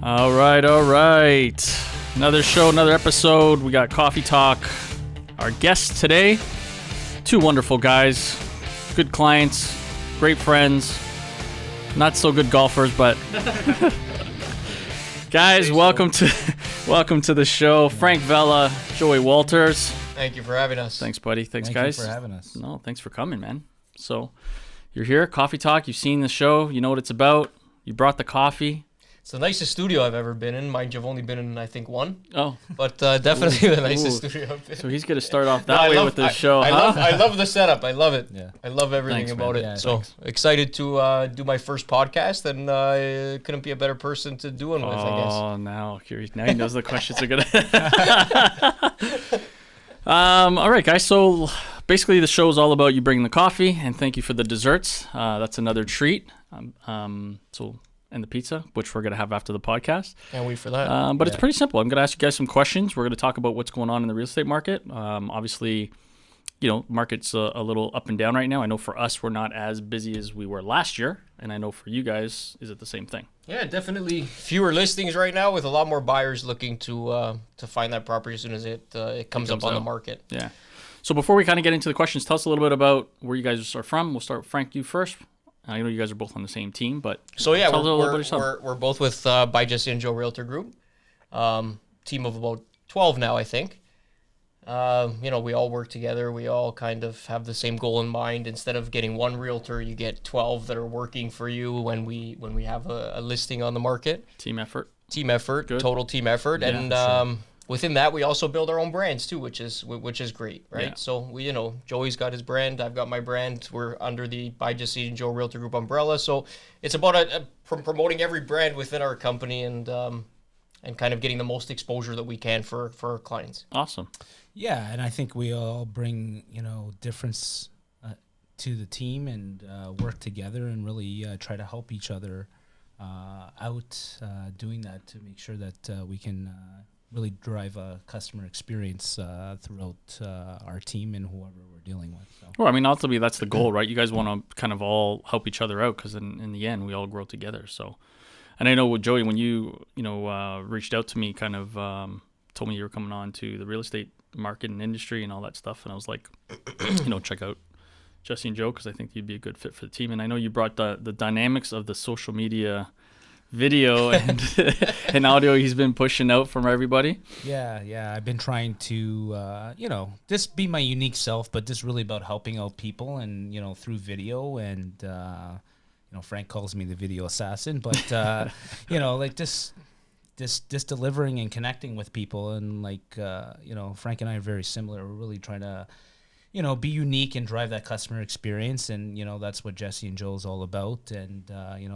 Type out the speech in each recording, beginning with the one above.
All right. Another show, another episode. We got Coffee Talk. Our guests today, two wonderful guys, good clients, great friends, not so good golfers, but guys, welcome to the show. Frank Vella, Joey Walters. Thank you for having us. Thanks, buddy. Thanks, Thank guys. you for having us. No, thanks for coming, man. So, you're here, Coffee Talk. You've seen the show. You know what it's about. You brought the coffee. It's the nicest studio I've ever been in. Mind you, I've only been in, I think, one. Oh. But definitely the nicest studio I've been in. So he's going to start off that way with the show. I love the setup. I love it. Yeah. I love everything Thanks, about man. it. Yeah, so excited to do my first podcast, and couldn't be a better person to do it with, I guess. Oh, now he knows the questions are going to... all right, guys. So basically the show is all about you bringing the coffee, and thank you for the desserts. That's another treat. And the pizza, which we're going to have after the podcast. Can't wait for that. But it's pretty simple. I'm going to ask you guys some questions. We're going to talk about what's going on in the real estate market. Obviously, market's a little up and down right now. I know for us, we're not as busy as we were last year. And I know for you guys, is it the same thing? Yeah, definitely fewer listings right now with a lot more buyers looking to find that property as soon as it comes up on the market. Yeah. So before we kind of get into the questions, tell us a little bit about where you guys are from. We'll start with Frank, you first. I know you guys are both on the same team, but so yeah, tell us a little bit about yourself. We're both with by Jesse and Joe Realtor Group, team of about 12 now, I think. We all work together. We all kind of have the same goal in mind. Instead of getting one realtor, you get 12 that are working for you when we have a listing on the market. Team effort. Good. Total team effort, Yeah, and sure. Within that, we also build our own brands too, which is great, right? Yeah. So we, Joey's got his brand, I've got my brand. We're under the by Jesse and Joe Realtor Group umbrella. So it's about promoting every brand within our company and kind of getting the most exposure that we can for our clients. Awesome. Yeah, and I think we all bring difference to the team and work together and really try to help each other out doing that to make sure that we can really drive a customer experience throughout our team and whoever we're dealing with. So. Well, I mean, ultimately, that's the goal, right? You guys want to kind of all help each other out because in the end, we all grow together. So, and I know with Joey, when you reached out to me, kind of told me you were coming on to the real estate market and industry and all that stuff, and I was like, check out Jesse and Joe because I think you'd be a good fit for the team. And I know you brought the dynamics of the social media video and audio he's been pushing out from everybody. Yeah. I've been trying to, just be my unique self, but just really about helping out people and, through video. And, Frank calls me the video assassin, but, just delivering and connecting with people. And Frank and I are very similar. We're really trying to, be unique and drive that customer experience. And, that's what Jesse and Joe is all about. And,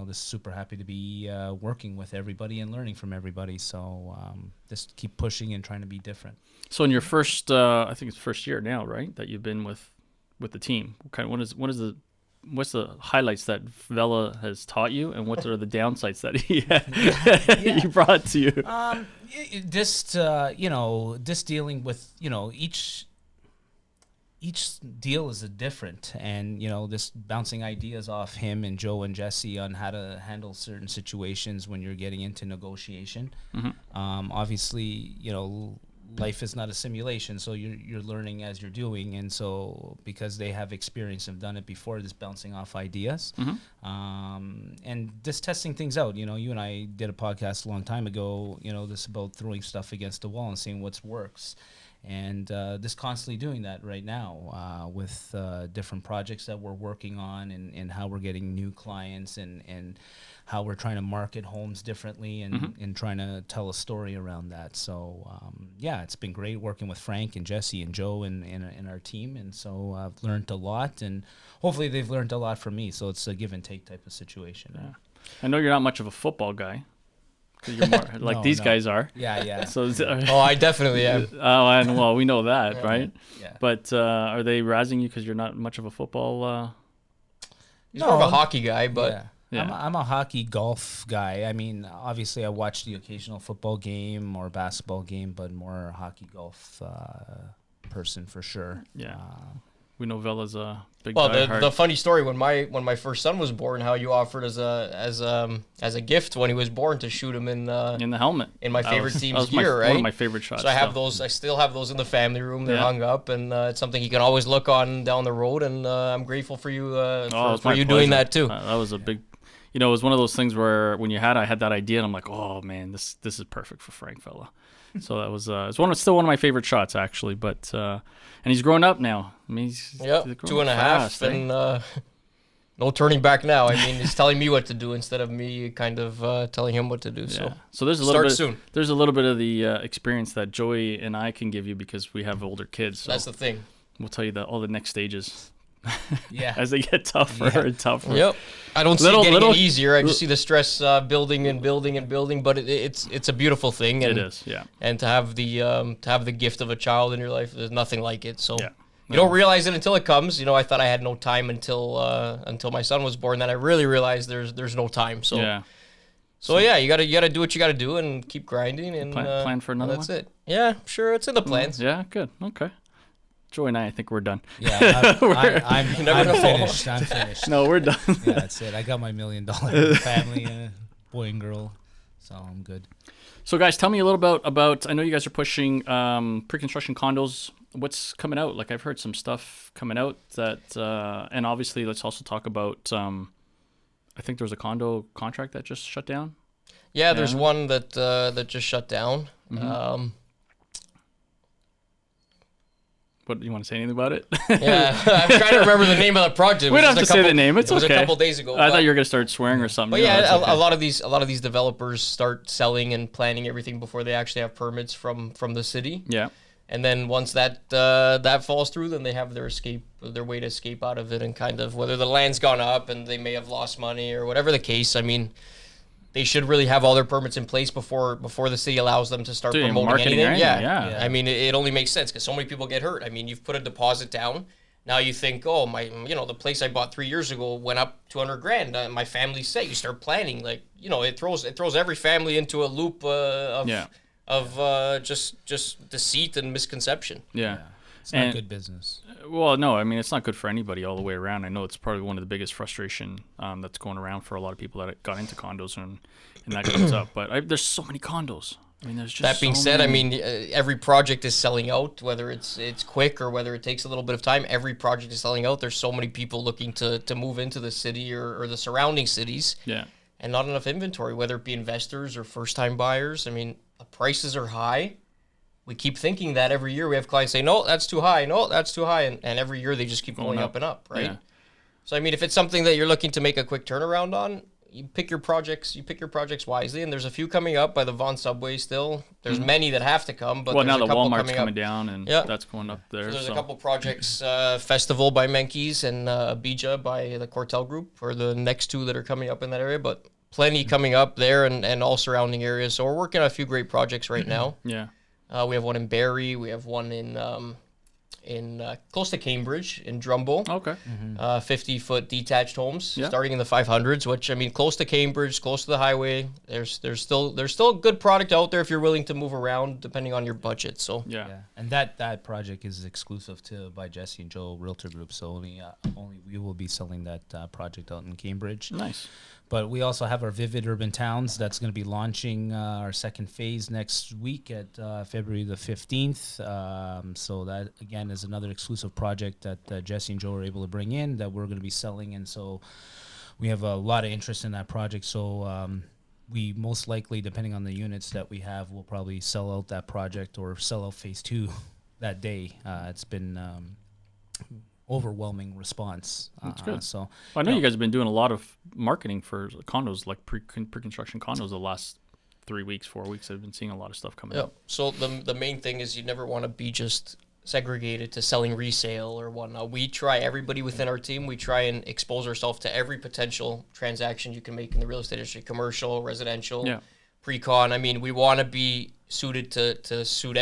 just super happy to be working with everybody and learning from everybody. So just keep pushing and trying to be different. So in your first, I think it's first year now, right, that you've been with the team, what's the highlights that Vella has taught you, and what are the downsides that he brought to you? Just dealing with, each deal is different, and just bouncing ideas off him and Joe and Jesse on how to handle certain situations when you're getting into negotiation. Mm-hmm. Obviously, life is not a simulation, so you're learning as you're doing, and so because they have experience and done it before, just bouncing off ideas, and just testing things out. You and I did a podcast a long time ago. This about throwing stuff against the wall and seeing what works. And just constantly doing that right now with different projects that we're working on and how we're getting new clients and how we're trying to market homes differently and trying to tell a story around that. So, it's been great working with Frank and Jesse and Joe and our team. And so I've learned a lot, and hopefully they've learned a lot from me. So it's a give and take type of situation. Yeah. I know you're not much of a football guy. Because you're more like these guys are. Yeah. So, I definitely am. And we know that, right? Yeah. But are they razzing you because you're not much of a football? He's more of a hockey guy, but Yeah. I'm a hockey golf guy. I mean, obviously, I watch the occasional football game or basketball game, but more hockey golf person for sure. Yeah. We know Vella's a Big Well, diehard. the funny story when my first son was born, how you offered as a gift when he was born to shoot him in in the helmet. in my That favorite was- team's that was gear, right? One of my favorite shots. So I have still. those. I still have those in the family room. They're Yeah. hung up, and it's something he can always look on down the road. And I'm grateful for you it for was my you doing pleasure. that too. That was a big. It was one of those things where when I had that idea, and I'm like, oh man, this is perfect for Frank Vella. So that was still one of my favorite shots actually. But and he's grown up now. I mean, he's Yep, growing 2.5, fast, eh? and no turning back now. I mean, he's telling me what to do instead of me kind of telling him what to do. Yeah. So So there's a little start bit. soon. There's a little bit of the experience that Joey and I can give you because we have older kids. So that's the thing. we'll tell you all the next stages Yeah. as they get tougher Yeah. and tougher. Yep. I don't see Little- it getting little- any easier. I just see the stress building and building and building. But it's a beautiful thing. And, It is. Yeah. And to have the gift of a child in your life, there's nothing like it. So. Yeah. You don't realize it until it comes. I thought I had no time until my son was born. Then I really realized there's no time. So Yeah. so yeah, you gotta do what you gotta do and keep grinding and Plan for another that's one? it. Yeah, sure, it's in the plans. Yeah. Good. Okay. Joey and I think we're done. Yeah, I'm never know. finished. I'm finished. No, we're done. Yeah, that's it. I got my $1 million family, boy and girl, so I'm good. So, guys, tell me a little about. I know you guys are pushing pre-construction condos. What's coming out? Like, I've heard some stuff coming out that, and obviously, let's also talk about. I think there was a condo contract that just shut down. Yeah, there's one that just shut down. Mm-hmm. What do you want to say anything about it? Yeah, I'm trying to remember the name of the project. It We was don't have to just say the name. It's it was okay. a couple days ago. I thought you were gonna start swearing or something. But No, yeah, it's okay. a lot of these developers start selling and planning everything before they actually have permits from the city. Yeah. And then once that falls through, then they have their way to escape out of it, and kind of whether the land's gone up and they may have lost money or whatever the case. I mean, they should really have all their permits in place before the city allows them to start Doing promoting marketing or anything. anything, Yeah. yeah. I mean, it only makes sense because so many people get hurt. I mean, you've put a deposit down. Now you think, oh the place I bought 3 years ago went up $200,000. My family's set. You start planning, like it throws every family into a loop of just deceit and misconception. Yeah. It's not And- good business. Well, no, I mean, it's not good for anybody all the way around. I know it's probably one of the biggest frustration that's going around for a lot of people that got into condos and that comes up. But there's so many condos. I mean, there's just That being so said, many. I mean, every project is selling out, whether it's quick or whether it takes a little bit of time. Every project is selling out. There's so many people looking to move into the city or the surrounding cities, Yeah. and not enough inventory, whether it be investors or first-time buyers. I mean, the prices are high. We keep thinking that every year. We have clients say, no, that's too high. No, that's too high. And every year they just keep going up and up, right? Yeah. So, I mean, if it's something that you're looking to make a quick turnaround on, you pick your projects wisely. And there's a few coming up by the Vaughan Subway still. There's many that have to come, but Well, there's now a the couple Walmart's coming up. down, and Yeah. that's going up there. So there's so. a couple projects, Festival by Menkes and Abija by the Cortel Group are the next two that are coming up in that area, but plenty coming up there and all surrounding areas. So we're working on a few great projects right now. Yeah. We have one in Barrie. We have one in close to Cambridge in Drumble. Okay. 50-foot detached homes, Yeah. starting in the 500s. Which I mean, close to Cambridge, close to the highway. There's still good product out there if you're willing to move around, depending on your budget. So Yeah. Yeah, and that project is exclusive by Jesse and Joe Realtor Group, so only we will be selling that project out in Cambridge. Nice. But we also have our Vivid Urban Towns that's going to be launching our second phase next week at February the 15th. So that, again, is another exclusive project that Jesse and Joe are able to bring in that we're going to be selling. And so we have a lot of interest in that project. So we most likely, depending on the units that we have, will probably sell out that project or sell out phase 2 that day. It's been overwhelming response. That's good. So I know you guys have been doing a lot of marketing for condos, like pre-construction condos, the last 3 weeks, 4 weeks. I've been seeing a lot of stuff coming yeah. up. So the main thing is you never want to be just segregated to selling resale or whatnot. We try, everybody within our team, we try and expose ourselves to every potential transaction you can make in the real estate industry, commercial, residential, Yeah. pre-con. I mean, we want to be suited to suit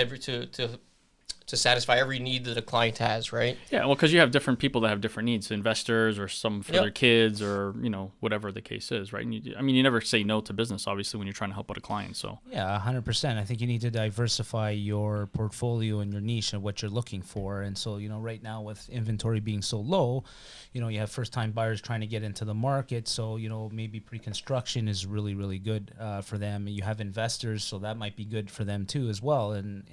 to satisfy every need that a client has, right? Yeah, well, because you have different people that have different needs, investors or some for their kids or, whatever the case is, right? And you never say no to business, obviously, when you're trying to help out a client. So yeah, 100%. I think you need to diversify your portfolio and your niche and what you're looking for. And so, right now with inventory being so low, you have first-time buyers trying to get into the market. So, maybe pre-construction is really, really good for them. You have investors, so that might be good for them too as well. And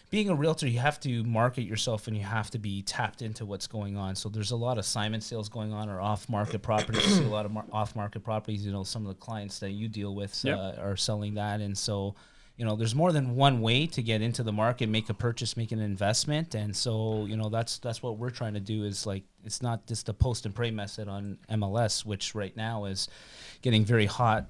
being a realtor, you have to market yourself and you have to be tapped into what's going on. So there's a lot of assignment sales going on or off-market properties. You see a lot of off-market properties. Some of the clients that you deal with are selling that. And so, there's more than one way to get into the market, make a purchase, make an investment. And so, that's what we're trying to do is like, it's not just a post and pray method on MLS, which right now is getting very hot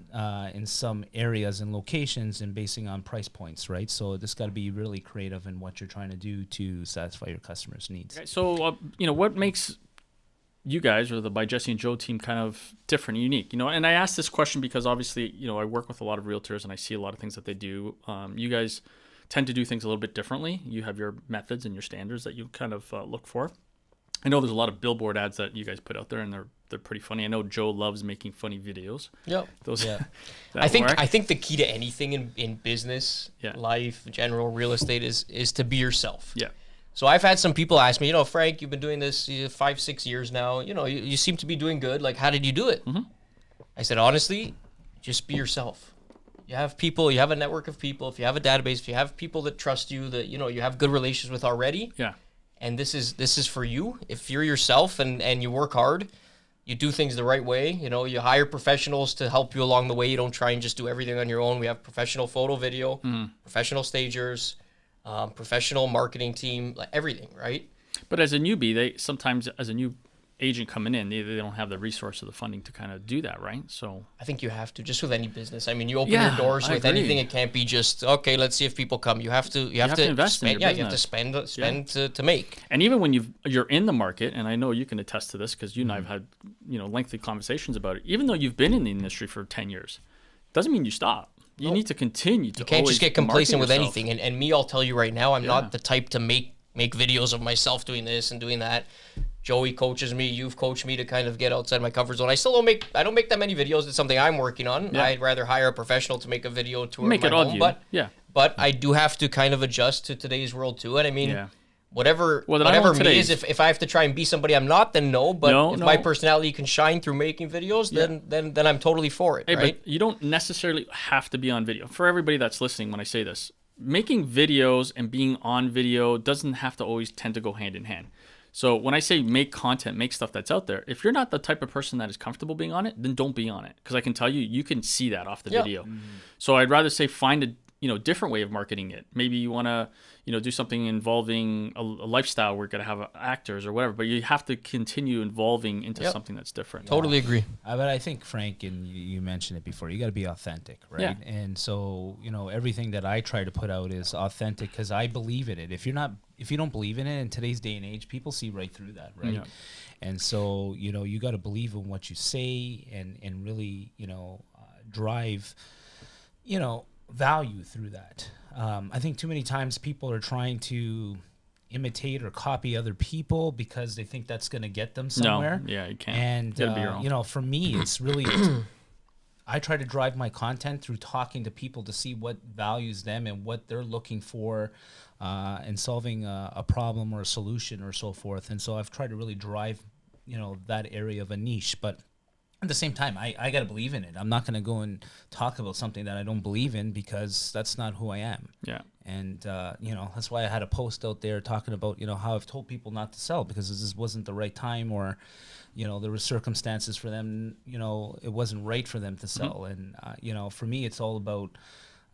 in some areas and locations and basing on price points, right? So this got to be really creative in what you're trying to do to satisfy your customers' needs. Okay, so, what makes you guys or the By Jesse and Joe team kind of different and unique? And I ask this question because obviously, I work with a lot of realtors and I see a lot of things that they do. You guys tend to do things a little bit differently. You have your methods and your standards that you kind of look for. I know there's a lot of billboard ads that you guys put out there, and they're pretty funny. I know Joe loves making funny videos. Yep. Those. Yeah. I think the key to anything in business, life, general real estate is to be yourself. Yeah. So I've had some people ask me, Frank, you've been doing this 5-6 years now. You seem to be doing good. Like, how did you do it? Mm-hmm. I said, honestly, just be yourself. You have people, you have a network of people. If you have a database, if you have people that trust you, that you have good relations with already. Yeah. And this is for you. If you're yourself and you work hard, you do things the right way. You hire professionals to help you along the way. You don't try and just do everything on your own. We have professional photo, video, professional stagers, professional marketing team, like everything, right? But as a newbie, they sometimes, as a new agent coming in, they don't have the resource or the funding to kind of do that, right? So I think you have to, just with any business. I mean, you open your doors with anything. It can't be just, okay, let's see if people come. You have to invest spend, in your business. you have to spend to make. And even when you're in the market, and I know you can attest to this because you and I've had lengthy conversations about it. Even though you've been in the industry for 10 years, doesn't mean you stop. You need to continue to. You can't just get complacent with yourself. anything. And me, I'll tell you right now, I'm not the type to make videos of myself doing this and doing that. Joey coaches me. You've coached me to kind of get outside my comfort zone. I don't make that many videos. It's something I'm working on. Yeah. I'd rather hire a professional to make a video tour of my home. But I do have to kind of adjust to today's world too. And I mean, whatever me is, if I have to try and be somebody I'm not, then no. But if my personality can shine through making videos, then I'm totally for it. Hey, right? But you don't necessarily have to be on video. For everybody that's listening, when I say this, making videos and being on video doesn't have to always tend to go hand in hand. So when I say make content, make stuff that's out there, if you're not the type of person that is comfortable being on it, then don't be on it. Because I can tell you can see that off the video. Mm-hmm. So I'd rather say find a different way of marketing it. Maybe you want to do something involving a lifestyle where you're going to have actors or whatever, but you have to continue evolving into something that's different. Totally agree. But I think, Frank, and you mentioned it before, you got to be authentic, right? Yeah. And so, everything that I try to put out is authentic because I believe in it. If you don't believe in it in today's day and age, people see right through that, right? Yeah. And so, you got to believe in what you say and really, drive, value through that. I think too many times people are trying to imitate or copy other people because they think that's going to get them somewhere. No, you can't. And for me, it's really I try to drive my content through talking to people to see what values them and what they're looking for in solving a problem or a solution or so forth. And so I've tried to really drive that area of a niche, but at the same time, I got to believe in it. I'm not going to go and talk about something that I don't believe in because that's not who I am. Yeah. And, that's why I had a post out there talking about, how I've told people not to sell because this wasn't the right time or, there were circumstances for them, it wasn't right for them to sell. Mm-hmm. And, for me, it's all about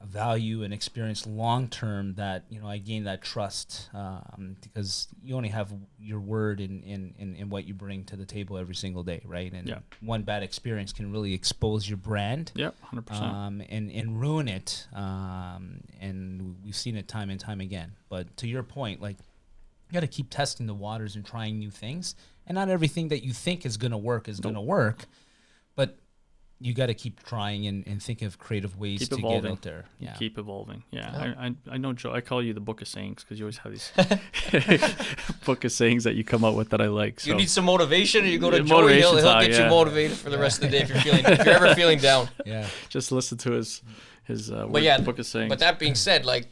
value and experience long-term that, I gain that trust because you only have your word in what you bring to the table every single day, right? And one bad experience can really expose your brand. Yep, 100%. And ruin it. And we've seen it time and time again. But to your point, like, you got to keep testing the waters and trying new things. And not everything that you think is going to work is going to work. But you got to keep trying and think of creative ways Keep to evolving. get out there. Yeah. Keep evolving. Yeah. I know, Joe. I call you the book of sayings because you always have these book of sayings that you come up with that I like. So. You need some motivation, or you go to Yeah, Joey. He'll motivation get talk, you motivated for the rest of the day if you're ever feeling down. Yeah. Just listen to his book of sayings. But that being said, like,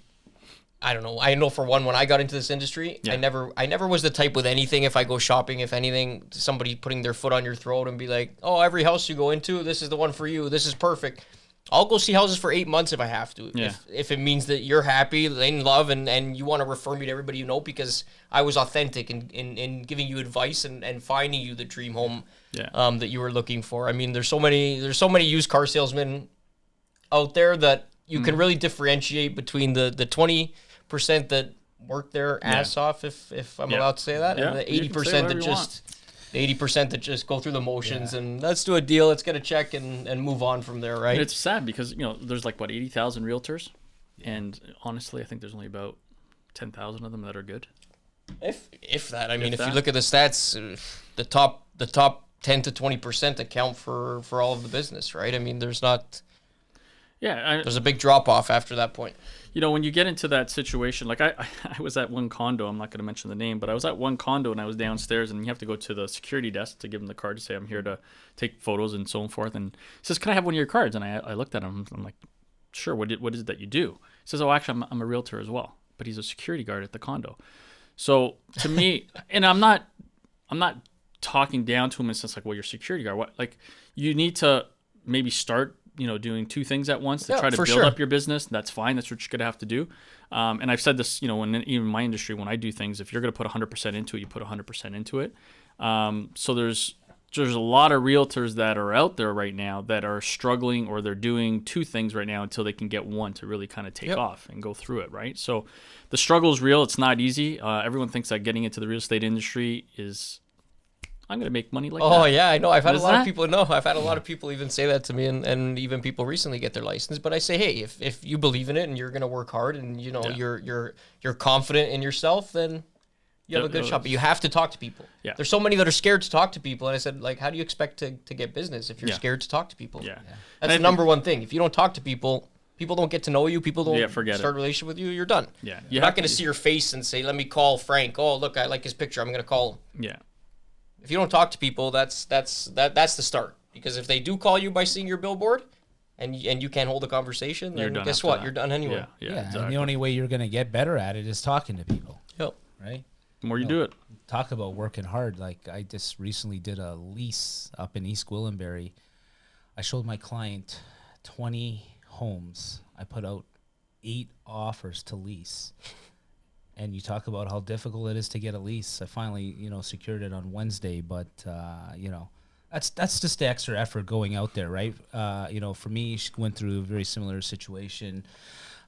I don't know. I know for one, when I got into this industry, Yeah. I never was the type with anything. If I go shopping, if anything, somebody putting their foot on your throat and be like, "Oh, every house you go into, this is the one for you. This is perfect." I'll go see houses for 8 months if I have to. Yeah. If it means that you're happy, in love, and you want to refer me to everybody you know, because I was authentic in giving you advice and finding you the dream home that you were looking for. I mean, there's so many used car salesmen out there that you can really differentiate between the 20% that work their ass off, if I'm allowed to say that, and the 80% that just... The 80% that just go through the motions and let's do a deal, let's get a check and move on from there, right? And it's sad because, there's like, 80,000 realtors. And honestly, I think there's only about 10,000 of them that are good. If that. I mean, if you look at the stats, the top 10 to 20% account for all of the business, right? I mean, there's not... Yeah. There's a big drop-off after that point. When you get into that situation, like I was at one condo, I'm not going to mention the name, but I was at one condo and I was downstairs and you have to go to the security desk to give them the card to say, I'm here to take photos and so on forth. And he says, can I have one of your cards? And I looked at him, I'm like, sure, what is it that you do? He says, oh, actually, I'm a realtor as well, but he's a security guard at the condo. So to me, and I'm not talking down to him in the sense like, well, you're a security guard. What, like, you need to maybe start doing two things at once to try to build up your business. That's fine. That's what you're going to have to do. And I've said this, in even my industry, when I do things, if you're going to put 100% into it, you put 100% into it. So there's a lot of realtors that are out there right now that are struggling, or they're doing two things right now until they can get one to really kind of take off and go through it. Right. So the struggle is real. It's not easy. Everyone thinks that getting into the real estate industry is, I'm going to make money like that. Oh, yeah, I know. I've had a lot of people even say that to me, and even people recently get their license. But I say, hey, if you believe in it and you're going to work hard and, you're confident in yourself, then you have a good shot. But you have to talk to people. Yeah. There's so many that are scared to talk to people. And I said, like, how do you expect to get business if you're scared to talk to people? Yeah. That's the number one thing. If you don't talk to people, people don't get to know you. People don't start a relationship with you. You're done. Yeah. You're not going to see your face and say, let me call Frank. Oh, look, I like his picture. I'm going to call him. Yeah. If you don't talk to people, that's the start. Because if they do call you by seeing your billboard, and you can't hold a conversation, then guess what? You're done anyway. Yeah, exactly. And the only way you're going to get better at it is talking to people. Yep. Right? The more you do it. Talk about working hard. Like, I just recently did a lease up in East Gwillimbury. I showed my client 20 homes. I put out 8 offers to lease. And you talk about how difficult it is to get a lease. I finally, secured it on Wednesday, but that's just the extra effort going out there, right? For me, she went through a very similar situation.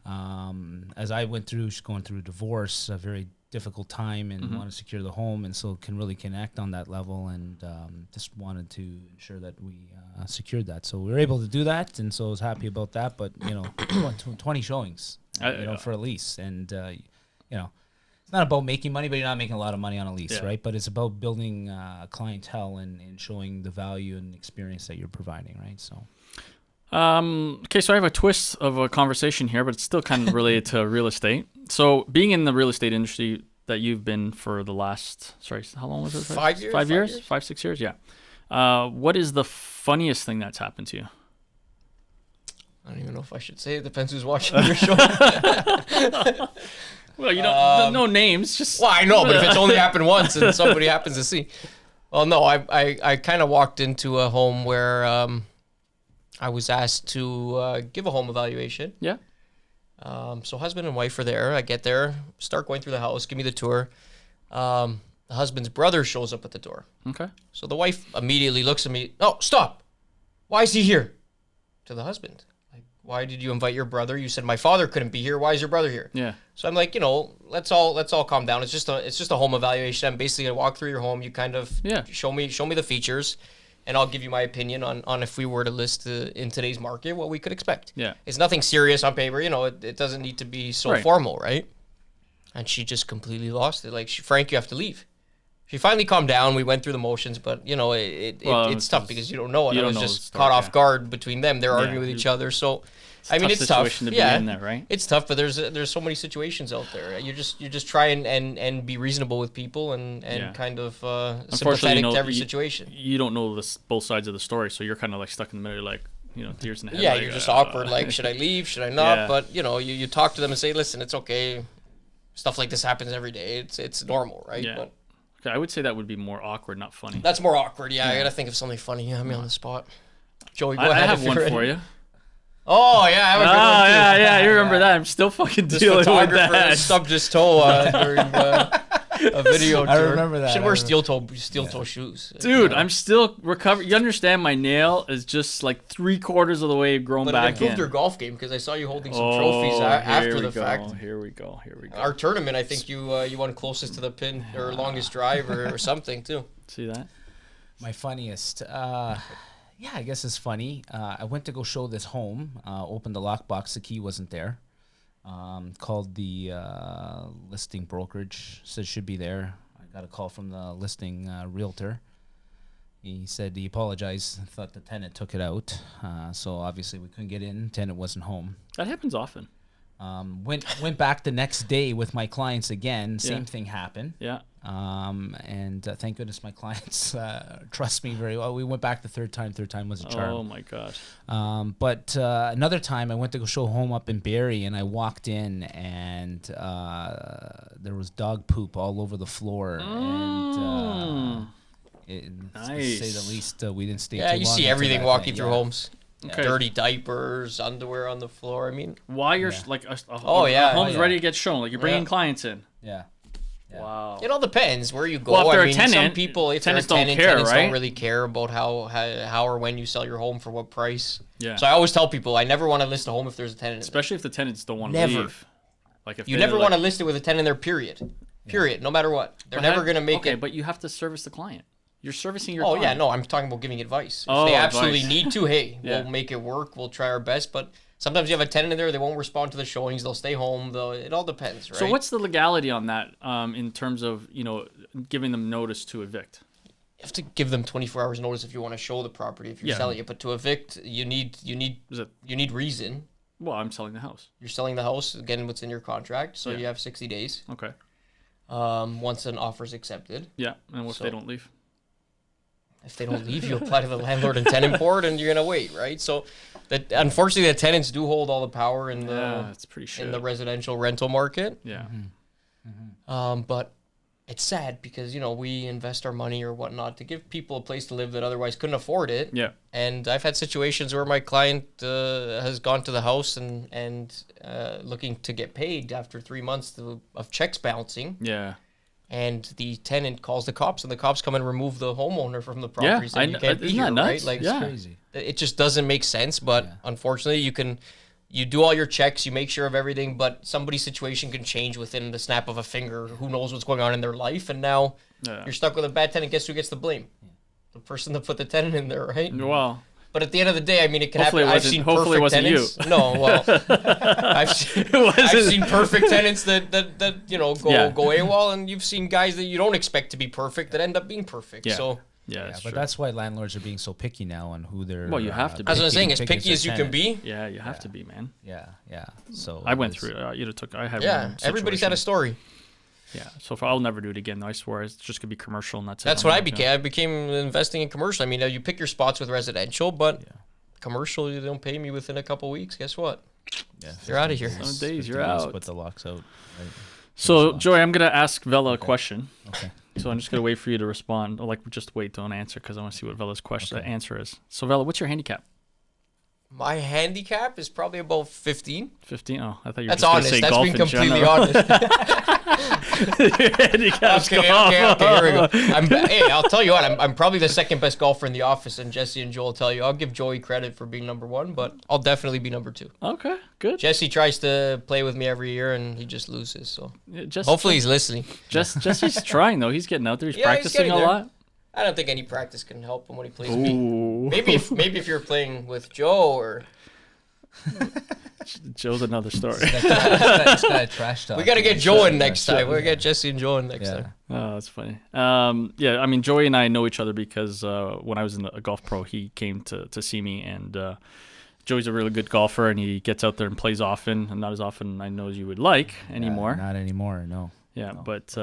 As I went through, she's going through a divorce, a very difficult time, and want to secure the home, and so can really connect on that level, and just wanted to ensure that we secured that. So we were able to do that, and so I was happy about that. But 20 showings, for a lease, and it's not about making money, but you're not making a lot of money on a lease, right? But it's about building clientele and showing the value and experience that you're providing, right? So. Okay, so I have a twist of a conversation here, but it's still kind of related to real estate. So being in the real estate industry that you've been for the last, how long was it? 5 years? 5 years? 5, 6 years, yeah. What is the funniest thing that's happened to you? I don't even know if I should say it. Depends who's watching your show. Well, you don't, no names, just... Well, I know, but if it's only happened once and somebody happens to see... Well, no, I kind of walked into a home where I was asked to give a home evaluation. Yeah. So husband and wife are there. I get there, start going through the house, give me the tour. The husband's brother shows up at the door. Okay. So the wife immediately looks at me, "Oh, stop. Why is he here?" To the husband. Why did you invite your brother? You said my father couldn't be here. Why is your brother here? Yeah. So I'm like, let's all calm down. It's just a home evaluation. I'm basically gonna walk through your home. You kind of show me the features, and I'll give you my opinion on if we were to list in today's market what we could expect. Yeah. It's nothing serious on paper. It doesn't need to be so formal, right? And she just completely lost it. Like, Frank, you have to leave. She finally calmed down. We went through the motions, but you know, it's tough because you don't know. And I was just caught off guard between them. They're arguing with each other. So, I mean, it's tough. To be in there, right? It's tough, but there's so many situations out there. You just try and be reasonable with people and kind of sympathetic to every situation. You don't know both sides of the story, so you're kind of like stuck in the middle, like, you know, tears in the head. Yeah, like, you're just awkward. Like, should I leave? Should I not? Yeah. But you know, you talk to them and say, listen, it's okay. Stuff like this happens every day. It's normal, right? Yeah. But okay, I would say that would be more awkward, not funny. that's more awkward. Yeah, I gotta think of something funny. Yeah, I'm on the spot. Joey, go ahead. I have one for you. Oh yeah, I have a good one too. Yeah, you remember that? I'm still fucking dealing with that. Stubbed his toe during a video tour. I remember that. Should wear steel toe shoes. Dude, I'm still recovering. You understand? My nail is just like 3/4 of the way grown but back it improved in. your golf game because I saw you holding some trophies after the fact. Here we go. Our tournament, I think you won closest to the pin or longest drive or something too. See that? My funniest. Yeah, I guess it's funny. I went to go show this home. Opened the lockbox. The key wasn't there. Called the listing brokerage. Said it should be there. I got a call from the listing realtor. He said he apologized. Thought the tenant took it out. So obviously we couldn't get in. Tenant wasn't home. That happens often. Went back the next day with my clients again. Same thing happened. Yeah. And thank goodness my clients trust me very well. We went back the third time. Third time was a charm. Oh my gosh. But another time I went to go show home up in Barrie, and I walked in, and there was dog poop all over the floor. And nice. to say the least, we didn't stay too Yeah, long. you see into everything that walking night, through homes. Okay. Dirty diapers, underwear on the floor. I mean, Why you're like a yeah. home's ready to get shown, like you're bringing clients in. Yeah. Wow. it all depends where you go. Well, if they're I mean, a tenant, some people, if tenants they're a don't tenant, care, tenants right? don't really care about how or when you sell your home for what price. Yeah. So I always tell people I never want to list a home if there's a tenant. Especially if the tenants don't want to Never. leave. Like if You they're never want to list it with a tenant there. Period. Period. No matter what, they're never gonna make okay, it. but you have to service the client. You're servicing your Oh client. yeah, no, I'm talking about giving advice. If Oh, they absolutely advice. need to, hey, Yeah. we'll make it work. We'll try our best. But sometimes you have a tenant in there, they won't respond to the showings. They'll stay home. It all depends, right? So what's the legality on that in terms of, you know, giving them notice to evict? You have to give them 24 hours notice if you want to show the property, if you're selling it. But to evict, you need reason. Well, I'm selling the house. You're selling the house, again, what's in your contract. So you have 60 days. Okay. Once an offer is accepted. Yeah, and what if they don't leave? If they don't leave, you apply to the landlord and tenant board, and you're gonna wait, right? So, that unfortunately, the tenants do hold all the power in it's pretty shit. in the residential rental market. Yeah. But it's sad because we invest our money or whatnot to give people a place to live that otherwise couldn't afford it. Yeah. And I've had situations where my client has gone to the house and looking to get paid after 3 months of checks bouncing. Yeah. And the tenant calls the cops, and the cops come and remove the homeowner from the property. Yeah, saying you can't be isn't here, that nuts? right? Like, Yeah. It's crazy. it just doesn't make sense. But unfortunately, you do all your checks, you make sure of everything, but somebody's situation can change within the snap of a finger. Who knows what's going on in their life? And now you're stuck with a bad tenant. Guess who gets the blame? The person that put the tenant in there, right? Well. But at the end of the day, I mean, it can Hopefully happen. it I've wasn't- seen hopefully it perfect wasn't tenants. you. No, well, I've seen perfect tenants that go AWOL, and you've seen guys that you don't expect to be perfect that end up being perfect. Yeah. So Yeah, But that's why landlords are being so picky now on who they're. Well, you have to be. as I was saying, as picking picky as you can be. Yeah, you have to be, man. Yeah. So I went through it. I had Yeah, one everybody's had a situation. story. Yeah, so I'll never do it again. I swear, it's just gonna be commercial, and that's it. That's I'm what I not became. gonna- I became investing in commercial. I mean, you pick your spots with residential, but commercial, you don't pay me within a couple weeks. Guess what? You're out of here. Some days you're 15 days, out. Put the locks out. Right? So, Joey, I'm gonna ask Vella a question. Okay. So I'm just gonna wait for you to respond. Or just wait, don't answer, because I want to see what Vella's answer is. So, Vella, what's your handicap? My handicap is probably about 15. 15. Oh, I thought you were That's just honest. gonna say That's golf being in completely general. honest. Your handicap's Okay, golf. here we go. Hey, I'll tell you what. I'm probably the second best golfer in the office, and Jesse and Joel tell you. I'll give Joey credit for being number one, but I'll definitely be number two. Okay, good. Jesse tries to play with me every year, and he just loses. So Just, hopefully he's listening. Jesse's trying though. He's getting out there. He's Yeah, he's practicing getting a there. lot. I don't think any practice can help him when he plays me. Ooh. Maybe if you're playing with Joe or Joe's another story. It's got a trash talk. We got to get Joe in next time. We'll get Jesse and Joe in next time. Oh, that's funny. Yeah, I mean, Joey and I know each other because when I was in a golf pro, he came to see me, and Joey's a really good golfer, and he gets out there and plays often, and not as often I know as you would like anymore. Not anymore, no. Yeah, no. But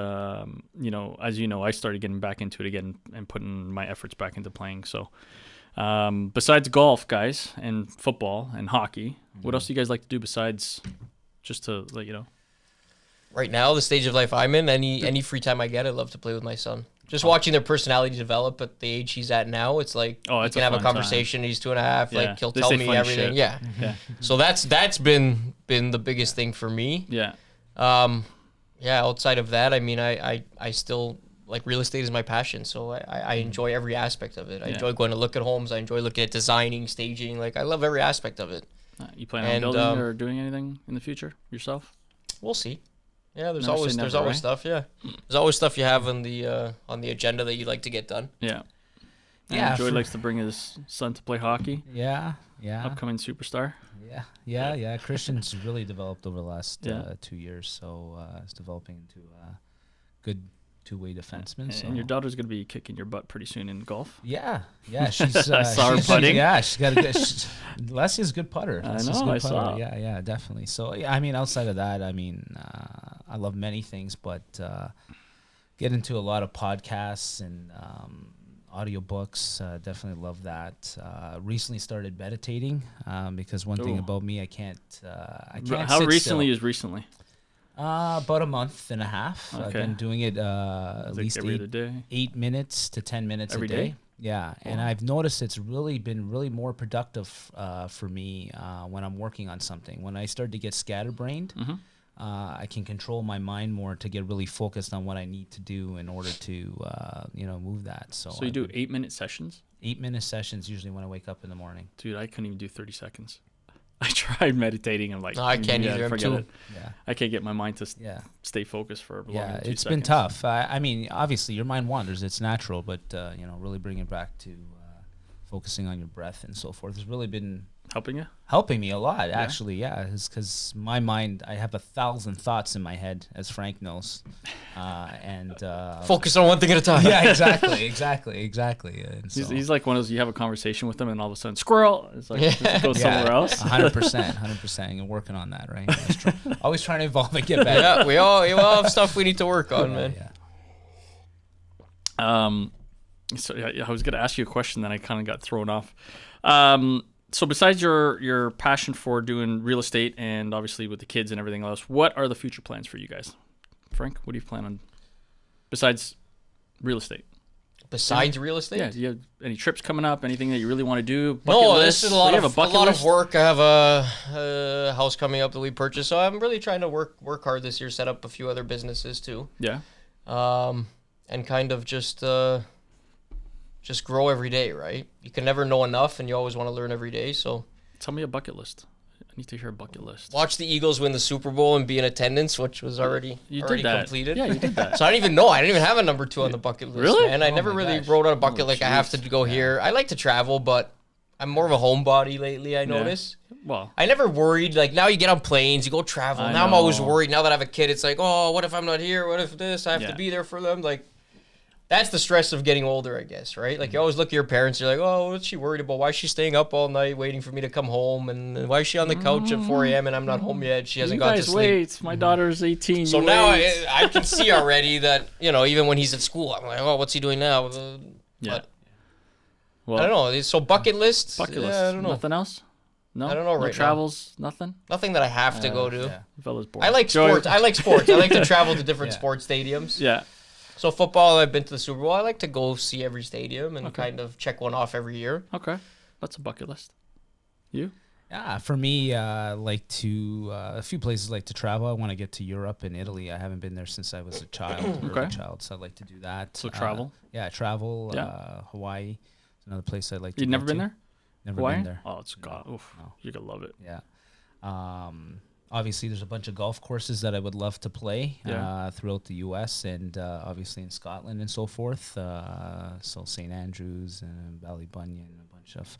you know, as you know, I started getting back into it again and putting my efforts back into playing. So, besides golf, guys, and football and hockey, what else do you guys like to do besides just to let you know? Right now, the stage of life I'm in, any free time I get, I love to play with my son. Just watching their personality develop at the age he's at now, it's like we can have a conversation. Time. He's 2.5, like he'll tell me everything. Shit. Yeah. So that's been the biggest thing for me. Yeah. Yeah. Outside of that, I mean, I still like real estate is my passion, so I enjoy every aspect of it. I enjoy going to look at homes. I enjoy looking at designing, staging. Like I love every aspect of it. You plan on building or doing anything in the future yourself? We'll see. Yeah, there's always stuff. Yeah, there's always stuff you have on the agenda that you'd like to get done. Yeah. Yeah. Joey likes to bring his son to play hockey. Yeah. Upcoming superstar. Yeah. Christian's really developed over the last 2 years, so it's developing into a good two-way defenseman. And your daughter's gonna be kicking your butt pretty soon in golf. Yeah. She's I saw her putting. She's got a good. Leslie's a good putter. I know. I saw. Yeah, definitely. So I mean, outside of that, I mean, I love many things, but get into a lot of podcasts and audiobooks. Definitely love that. Recently started meditating because one thing about me, I can't. How recently is recently? About a month and a half. Okay. I've been doing it at least every other day? 8 minutes to 10 minutes every a day. Day? Yeah, and I've noticed it's really been more productive for me when I'm working on something. When I start to get scatterbrained, I can control my mind more to get really focused on what I need to do in order to move that. So you do 8-minute sessions? 8-minute sessions usually when I wake up in the morning. Dude, I couldn't even do 30 seconds. I tried meditating. I'm like, no, I can't either. Forget it. Yeah. I can't get my mind to stay focused for longer than 2 seconds. It's been tough. I mean, obviously, your mind wanders. It's natural, but really bringing it back to focusing on your breath and so forth has really been helping me a lot. Actually, because my mind, I have 1,000 thoughts in my head, as Frank knows, and focus on one thing at a time. Yeah, exactly. And he's like one of those, you have a conversation with him and all of a sudden squirrel. It's like it goes somewhere else. 100%. And working on that, right? Always trying to evolve and get better. Yeah, we all have stuff we need to work on, man. So I was going to ask you a question, then I kind of got thrown off. So besides your passion for doing real estate and obviously with the kids and everything else, what are the future plans for you guys? Frank, what do you plan on besides real estate? Besides real estate? Yeah. Do you have any trips coming up? Anything that you really want to do? This is a lot of work. I have a house coming up that we purchased, so I'm really trying to work hard this year, set up a few other businesses too. Yeah. And kind of just grow every day, right? You can never know enough, and you always want to learn every day. So, tell me a bucket list. I need to hear a bucket list. Watch the Eagles win the Super Bowl and be in attendance, which was already completed. Yeah, you did that. So I don't even know. I didn't even have a number 2 on the bucket list. Really? And I never really wrote on a bucket I have to go here. I like to travel, but I'm more of a homebody lately, I notice. Well, I never worried. Like, now you get on planes, you go travel. Now I'm always worried. Now that I have a kid, it's like, oh, what if I'm not here? What if this? I have to be there for them. Like, that's the stress of getting older, I guess, right? Like, you always look at your parents, you're like, oh, what's she worried about? Why is she staying up all night waiting for me to come home? And why is she on the couch at 4 a.m. and I'm not home yet? She hasn't gone to sleep. Wait, my daughter's 18. So now I can see already that, even when he's at school, I'm like, oh, what's he doing now? But, well, I don't know. So bucket lists? Bucket list. I don't know. Nothing else? No? I don't know right now. Travels? Nothing? Nothing that I have to go to. Yeah. Vella's bored. I like sports. I like to travel to different sports stadiums. Yeah. So football, I've been to the Super Bowl. I like to go see every stadium and kind of check one off every year. Okay. That's a bucket list. You? Yeah, for me, like to a few places like to travel. I want to get to Europe and Italy. I haven't been there since I was a child, so I'd like to do that. So travel? Travel. Yeah. Hawaii is another place I'd like to go to. You've never been there? Never Hawaii? been there. Oh, it's God. Oof. No. You're going to love it. Yeah. Obviously, there's a bunch of golf courses that I would love to play throughout the U.S. and obviously in Scotland and so forth. So St. Andrews and Ballybunion, a bunch of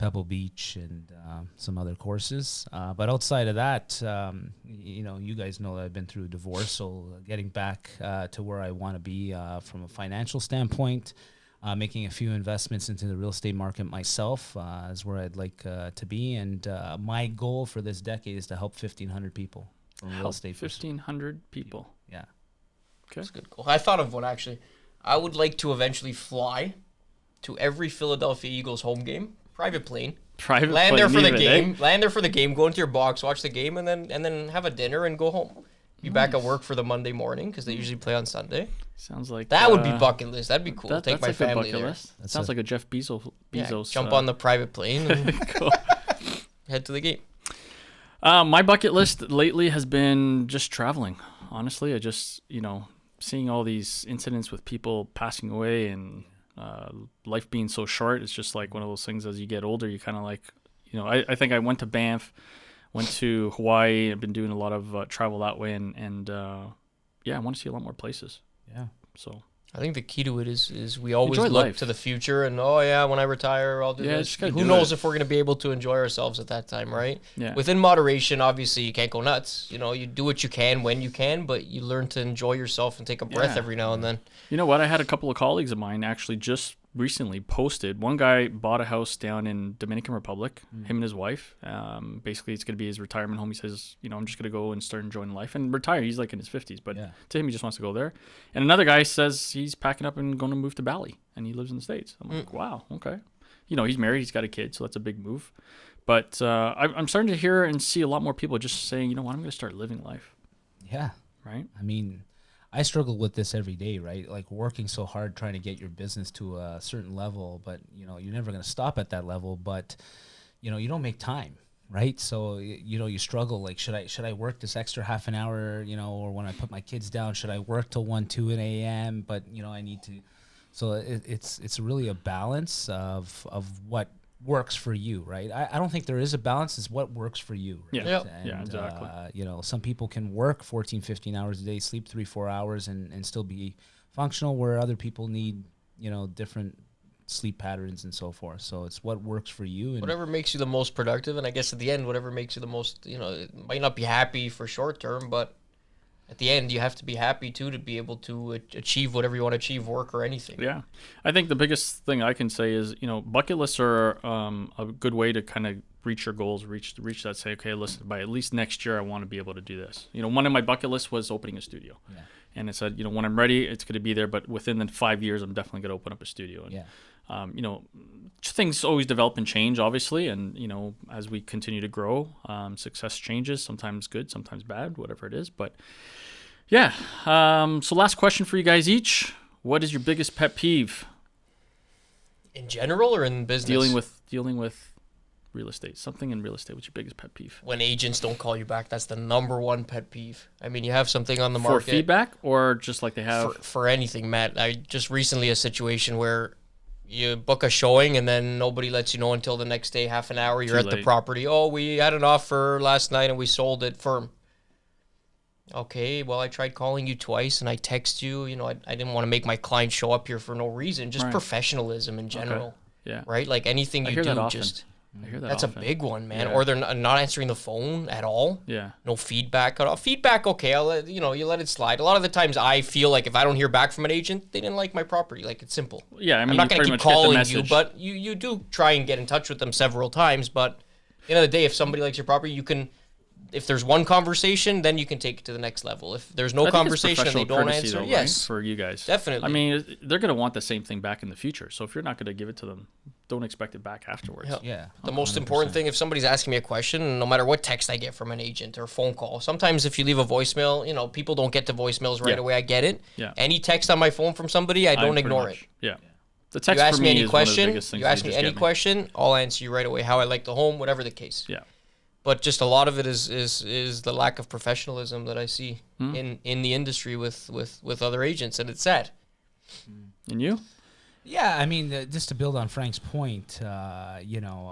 Pebble Beach and some other courses. But outside of that, you guys know that I've been through a divorce, so getting back to where I want to be from a financial standpoint, making a few investments into the real estate market myself is where I'd like to be. And my goal for this decade is to help 1,500 people from real estate. 1,500 people. Yeah. Okay. That's a good goal. I thought of one, actually. I would like to eventually fly to every Philadelphia Eagles home game, private plane. Land there for the game. Land there for the game. Go into your box, watch the game, and then have a dinner and go home. Be back at work for the Monday morning because they usually play on Sunday. Sounds like that would be bucket list. That'd be cool. Take my family there. That sounds like a Jeff Bezos. Jump on the private plane and head to the game. My bucket list lately has been just traveling. Honestly, I just seeing all these incidents with people passing away and life being so short. It's just like one of those things. As you get older, you kind of like I think I went to Banff. Went to Hawaii. I've been doing a lot of travel that way, and I want to see a lot more places. Yeah. So I think the key to it is we always enjoy look life to the future, and when I retire, I'll do this. Who knows if we're going to be able to enjoy ourselves at that time, right? Yeah. Within moderation, obviously, you can't go nuts. You do what you can when you can, but you learn to enjoy yourself and take a breath every now and then. You know what? I had a couple of colleagues of mine actually just recently posted. One guy bought a house down in Dominican Republic, him and his wife. Basically, it's going to be his retirement home. He says, I'm just going to go and start enjoying life and retire. He's like in his 50s, but to him, he just wants to go there. And another guy says he's packing up and going to move to Bali, and he lives in the States. I'm like, wow, okay. He's married, he's got a kid, so that's a big move. But I'm starting to hear and see a lot more people just saying, I'm going to start living life. Yeah. Right? I mean, I struggle with this every day, right? Like working so hard trying to get your business to a certain level, but you're never going to stop at that level, but you don't make time, right? So you struggle, like should I work this extra half an hour, or when I put my kids down, should I work till 1-2 a.m.? But I need to. So it's really a balance of what works for you, right? I don't think there is a balance. It's what works for you, right? Yeah, exactly. Some people can work 14, 15 hours a day, sleep 3-4 hours and still be functional, where other people need, different sleep patterns and so forth. So it's what works for you. And whatever makes you the most productive. And I guess at the end, whatever makes you the most, it might not be happy for short term, but at the end, you have to be happy too to be able to achieve whatever you want to achieve, work or anything. Yeah, I think the biggest thing I can say is bucket lists are a good way to kind of reach your goals, reach that. Say, okay, listen, by at least next year, I want to be able to do this. One of my bucket lists was opening a studio, and it said, when I'm ready, it's going to be there. But within the 5 years, I'm definitely going to open up a studio. And, things always develop and change, obviously, and as we continue to grow, success changes. Sometimes good, sometimes bad, whatever it is, but. Yeah. So last question for you guys each. What is your biggest pet peeve? In general or in business? Dealing with real estate. Something in real estate. What's your biggest pet peeve? When agents don't call you back, that's the number one pet peeve. I mean, you have something on the market. For feedback or just like they have? For anything, Matt. I just recently a situation where you book a showing and then nobody lets you know until the next day, half an hour. You're at the property. Oh, we had an offer last night and we sold it firm. Okay, well, I tried calling you twice and I text you. I didn't want to make my client show up here for no reason. Just professionalism in general. Okay. Yeah. Right? Like anything you do, just I hear that that's often. A big one, man. Yeah. Or they're not answering the phone at all. Yeah. No feedback at all. Feedback, okay, you let it slide. A lot of the times I feel like if I don't hear back from an agent, they didn't like my property. Like, it's simple. Yeah, I mean, I'm not going to keep calling you, but you do try and get in touch with them several times. But at the end of the day, if somebody likes your property, you can. If there's one conversation, then you can take it to the next level. If there's no conversation and they don't answer, though, yes, right? For you guys, definitely. I mean, they're going to want the same thing back in the future. So if you're not going to give it to them, don't expect it back afterwards. Yeah. The most important thing, if somebody's asking me a question, no matter what text I get from an agent or phone call, sometimes if you leave a voicemail, people don't get to voicemails right away. I get it. Yeah. Any text on my phone from somebody, I don't ignore it. Yeah. The text you ask for me me any is question, one of the biggest things you ask me any question, I'll answer you right away. How I like the home, whatever the case. Yeah. But just a lot of it is the lack of professionalism that I see in the industry with other agents, and it's sad. And you? Yeah, I mean, just to build on Frank's point, I don't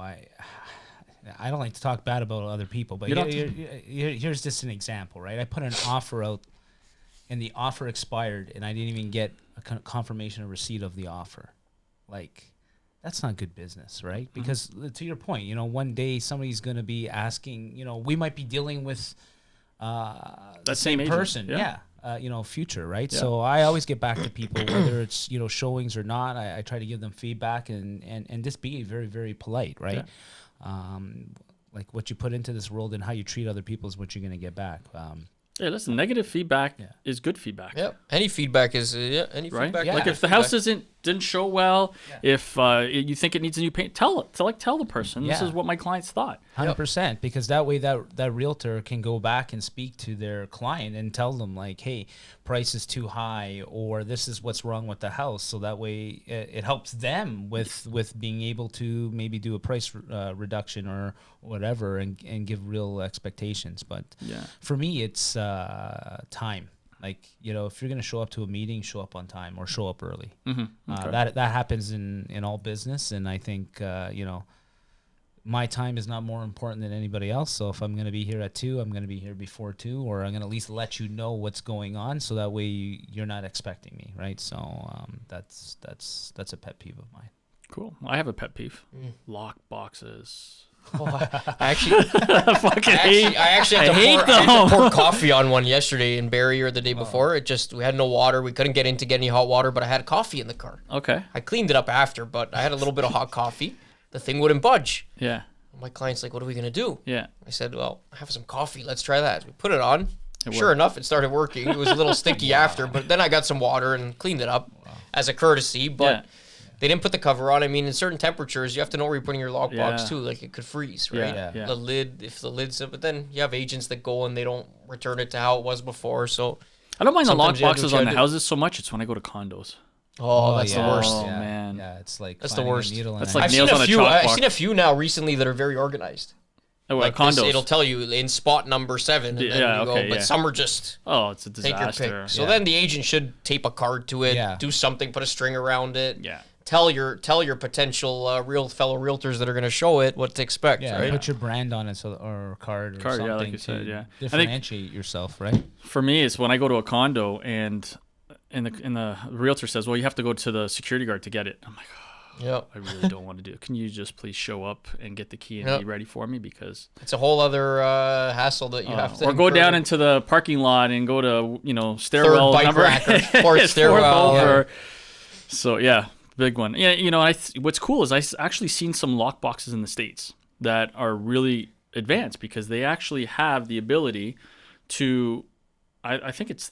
like to talk bad about other people, but here's just an example, right? I put an offer out, and the offer expired, and I didn't even get a confirmation of receipt of the offer. Like, that's not good business, right? Because to your point, you know, one day somebody's going to be asking, you know, we might be dealing with that same agent. person, you know, future, right? Yeah. So I always get back to people, whether it's, you know, showings or not. I try to give them feedback and just be very, very polite, right? Like what you put into this world and how you treat other people is what you're going to get back. Hey, listen, negative feedback is good feedback. Yep. Any feedback is any Right? feedback. Yeah. Like if the house didn't show well, if you think it needs a new paint, tell the person this is what my clients thought. 100%, because that way that realtor can go back and speak to their client and tell them like, hey, price is too high, or this is what's wrong with the house. So that way it helps them with being able to maybe do a price reduction or whatever and give real expectations. But for me, it's time. Like, you know, if you're going to show up to a meeting, show up on time or show up early. That happens in all business. And I think, you know, my time is not more important than anybody else. So if I'm going to be here at 2, I'm going to be here before 2, or I'm going to at least let you know what's going on. So that way you're not expecting me. Right. So that's a pet peeve of mine. Cool. I have a pet peeve. Lock boxes. Oh, I actually I had to pour coffee on one yesterday in Barrie or the day before. We had no water. We couldn't get in to get any hot water, but I had coffee in the car. Okay. I cleaned it up after, but I had a little bit of hot coffee. The thing wouldn't budge. Yeah. My client's like, what are we going to do? Yeah. I said, well, I have some coffee. Let's try that. We put it on. It Sure worked. enough, it started working. It was a little sticky after, but then I got some water and cleaned it up as a courtesy, but... They didn't put the cover on. I mean, in certain temperatures, you have to know where you're putting your lockbox too. Like it could freeze, right? Yeah. The lid, if the lid's, but then you have agents that go and they don't return it to how it was before. So I don't mind the lock sometimes you gotta do boxes what you on the gotta do. houses so much. It's when I go to condos. Oh, that's the worst. Oh, man. Yeah, it's like That's the finding a worst. needle in That's a like haystack. nails on a chalkboard. I've seen a few now recently that are very organized. Oh, Like condos. this, it'll tell you in spot number 7, and then you go. But some are just it's a take your disaster. pick. So then the agent should tape a card to it, do something, put a string around it. Yeah. Tell your potential fellow realtors that are going to show it what to expect. Yeah, right? put your brand on it, so or card or something like you to said, differentiate yourself, right? For me, it's when I go to a condo and the realtor says, "Well, you have to go to the security guard to get it." I'm like, I really don't want to do it. Can you just please show up and get the key and be ready for me, because it's a whole other hassle that you have to. Or go down into the parking lot and go to stairwell Third bike number rack or fourth stairwell. Over. So big one. Yeah, what's cool is I actually seen some lock boxes in the States that are really advanced, because they actually have the ability to, I think it's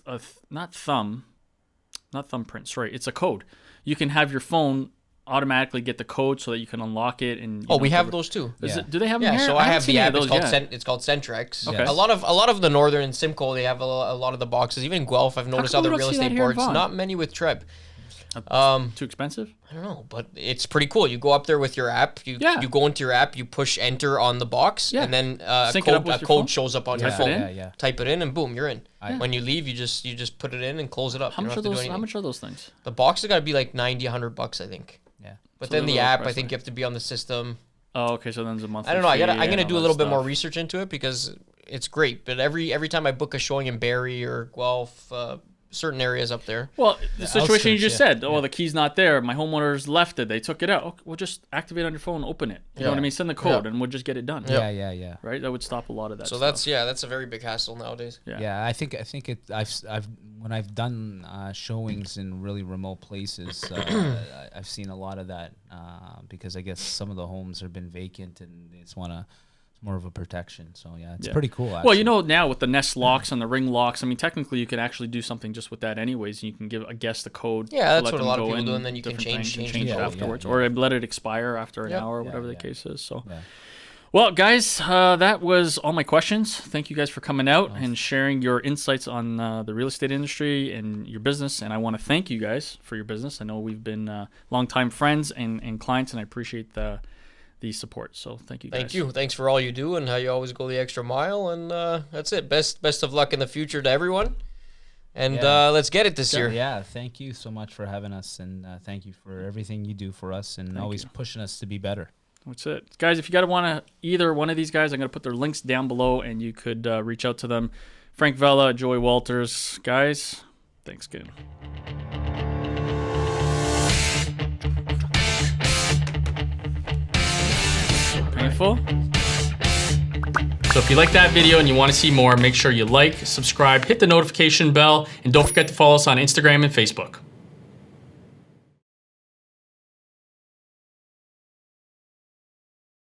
not thumbprint. Sorry, it's a code. You can have your phone automatically get the code so that you can unlock it. And we have those too. Do they have them here? So I have haven't the app. seen any of those It's called Centrex. Okay. A lot of the Northern and Simcoe, they have a lot of the boxes. Even in Guelph, I've noticed come we other don't real see that estate here in boards. Vaughan? Not many with Treb. Too expensive? I don't know, but it's pretty cool. You go up there with your app. You go into your app. You push enter on the box, and then a code shows up on your phone. Type it in, and boom, you're in. When you leave, you just put it in and close it up. How much are those things? The box has got to be like $90, $100, I think. Yeah. But then the app, I think you have to be on the system. Oh, okay. So then there's a monthly. I don't know. fee I'm gonna and do a all little that bit more stuff. research into it, because it's great. But every time I book a showing in Barrie or Guelph, certain areas up there. Well, the situation you just outskirts, said, the key's not there. My homeowners left it. They took it out. Okay, we'll just activate on your phone, open it. You know what I mean? Send the code, and we'll just get it done. Yeah. Right? That would stop a lot of that. So stuff. that's a very big hassle nowadays. Yeah, I think I've when I've done showings in really remote places, I've seen a lot of that because I guess some of the homes have been vacant and they just it's more of a protection. So it's pretty cool. Actually. Well, now with the Nest locks and the ring locks, I mean, technically you can actually do something just with that anyways. You can give a guest the code. Yeah, that's let what a them lot of go people in, do, and then you can different change things, it afterwards, or let it expire after an hour, or whatever the yeah. case is. So. Yeah. Well, guys, that was all my questions. Thank you guys for coming out and sharing your insights on the real estate industry and your business. And I want to thank you guys for your business. I know we've been longtime friends and clients, and I appreciate the support. So thank you guys. Thank you. Thanks for all you do and how you always go the extra mile. And that's it. Best of luck in the future to everyone. And let's get it this year. Yeah, thank you so much for having us, and thank you for everything you do for us and always pushing us to be better. That's it. Guys, if you want to either one of these guys, I'm going to put their links down below, and you could reach out to them. Frank Vella, Joey Walters. Guys, thanks again. Beautiful. So if you like that video and you want to see more, make sure you like, subscribe, hit the notification bell, and don't forget to follow us on Instagram and Facebook.